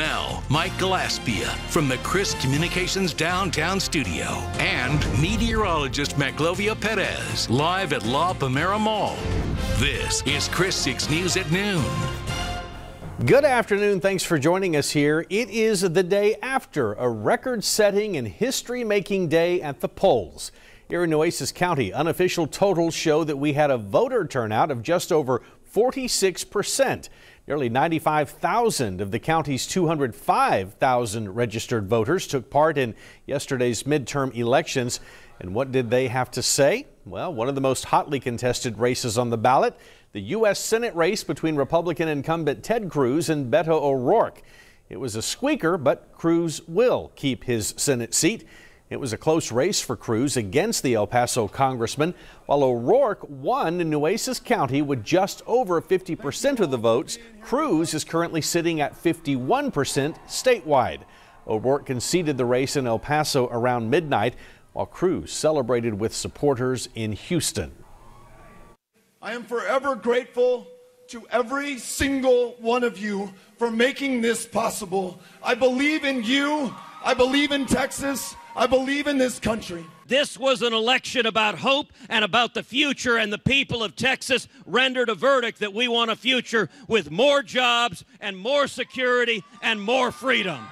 Now, Mike Gillespie from the Chris Communications Downtown Studio and meteorologist Maclovia Perez live at La Palmera Mall. This is Chris 6 News at noon. Good afternoon. Thanks for joining us here. It is the day after a record-setting and history-making day at the polls. Here in Nueces County, unofficial totals show that we had a voter turnout of just over 46%. Nearly 95,000 of the county's 205,000 registered voters took part in yesterday's midterm elections. And what did they have to say? Well, one of the most hotly contested races on the ballot, the U.S. Senate race between Republican incumbent Ted Cruz and Beto O'Rourke. It was a squeaker, but Cruz will keep his Senate seat. It was a close race for Cruz against the El Paso congressman, while O'Rourke won in Nueces County with just over 50% of the votes. Cruz is currently sitting at 51% statewide. O'Rourke conceded the race in El Paso around midnight, while Cruz celebrated with supporters in Houston. I am forever grateful to every single one of you for making this possible. I believe in you. I believe in Texas. I believe in this country. This was an election about hope and about the future, and the people of Texas rendered a verdict that we want a future with more jobs and more security and more freedom.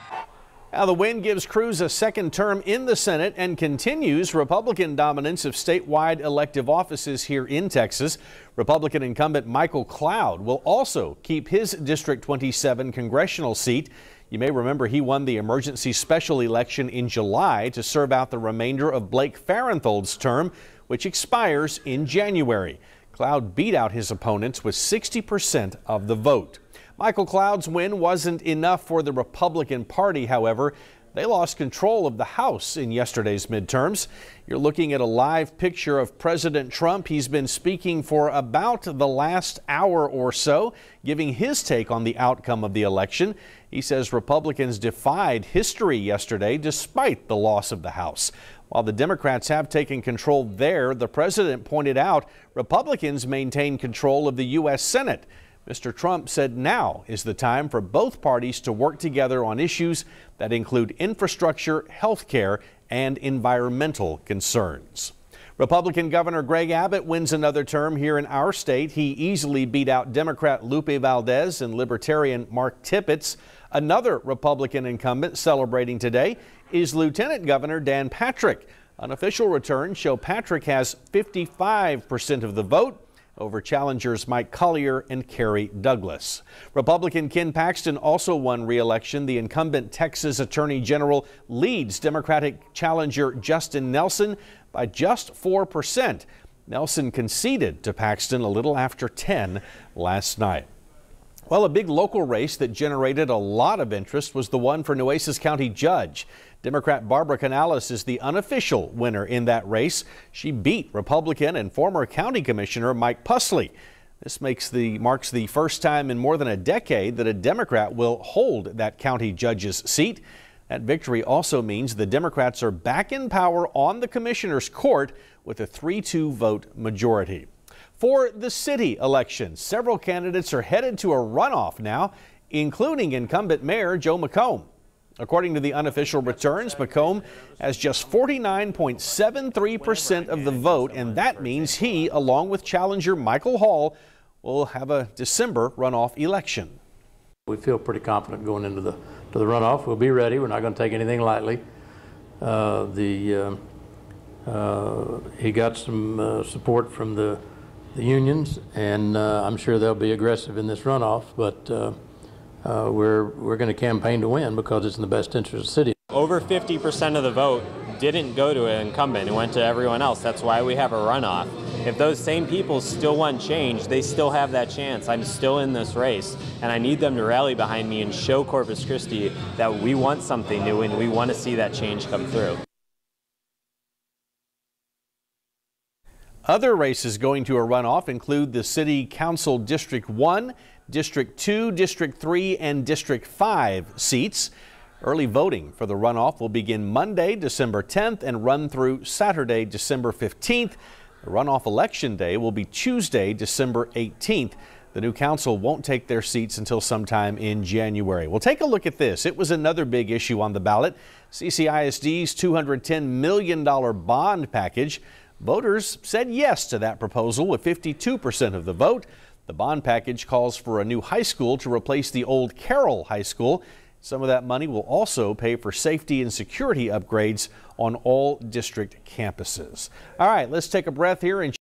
Now, the win gives Cruz a second term in the Senate and continues Republican dominance of statewide elective offices here in Texas. Republican incumbent Michael Cloud will also keep his District 27 congressional seat. You may remember he won the emergency special election in July to serve out the remainder of Blake Farenthold's term, which expires in January. Cloud beat out his opponents with 60% of the vote. Michael Cloud's win wasn't enough for the Republican Party, however. They lost control of the House in yesterday's midterms. You're looking at a live picture of President Trump. He's been speaking for about the last hour or so, giving his take on the outcome of the election. He says Republicans defied history yesterday despite the loss of the House. While the Democrats have taken control there, the president pointed out Republicans maintain control of the U.S. Senate. Mr. Trump said now is the time for both parties to work together on issues that include infrastructure, health care, and environmental concerns. Republican Governor Greg Abbott wins another term here in our state. He easily beat out Democrat Lupe Valdez and Libertarian Mark Tippett. Another Republican incumbent celebrating today is Lieutenant Governor Dan Patrick. Unofficial returns show Patrick has 55% of the vote over challengers Mike Collier and Kerry Douglas. Republican Ken Paxton also won re-election. The incumbent Texas Attorney General leads Democratic challenger Justin Nelson by just 4%. Nelson conceded to Paxton a little after 10 last night. Well, a big local race that generated a lot of interest was the one for Nueces County Judge. Democrat Barbara Canales is the unofficial winner in that race. She beat Republican and former County Commissioner Mike Pusley. This marks the first time in more than a decade that a Democrat will hold that county judge's seat. That victory also means the Democrats are back in power on the Commissioner's Court with a 3-2 vote majority. For the city election, several candidates are headed to a runoff now, including incumbent Mayor Joe McComb. According to the unofficial returns, McComb has just 49.73% of the vote, and that means he, along with challenger Michael Hall, will have a December runoff election. We feel pretty confident going into the runoff. We'll be ready. We're not going to take anything lightly. He got some support from the unions, and I'm sure they'll be aggressive in this runoff, but we're going to campaign to win because it's in the best interest of the city. Over 50% of the vote didn't go to an incumbent. It went to everyone else. That's why we have a runoff. If those same people still want change, they still have that chance. I'm still in this race, and I need them to rally behind me and show Corpus Christi that we want something new and we want to see that change come through. Other races going to a runoff include the City Council District 1, District 2, District 3, and District 5 seats. Early voting for the runoff will begin Monday, December 10th, and run through Saturday, December 15th. The runoff election day will be Tuesday, December 18th. The new council won't take their seats until sometime in January. Well, take a look at this. It was another big issue on the ballot. CCISD's $210 million bond package. Voters said yes to that proposal with 52% of the vote. The bond package calls for a new high school to replace the old Carroll High School. Some of that money will also pay for safety and security upgrades on all district campuses. All right, let's take a breath here and